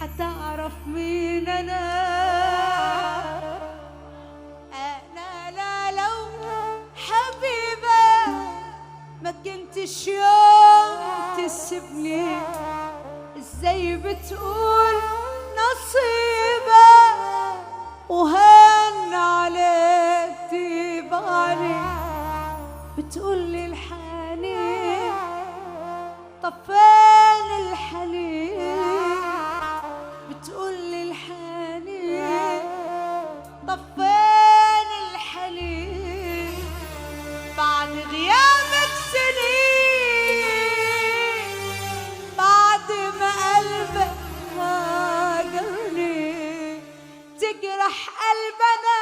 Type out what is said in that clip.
حتعرف مين أنا لا لو حبيبة ما كنتش يوم تسيبني. ازاي بتقول نصيبة وهان عليك تبعني؟ بتقولي الحنين طب فين الحنين؟ بتقولي الحنين طب فين الحنين؟ بعد غيابك سنين، بعد ما قلبك هاجرني، تجرح قلبنا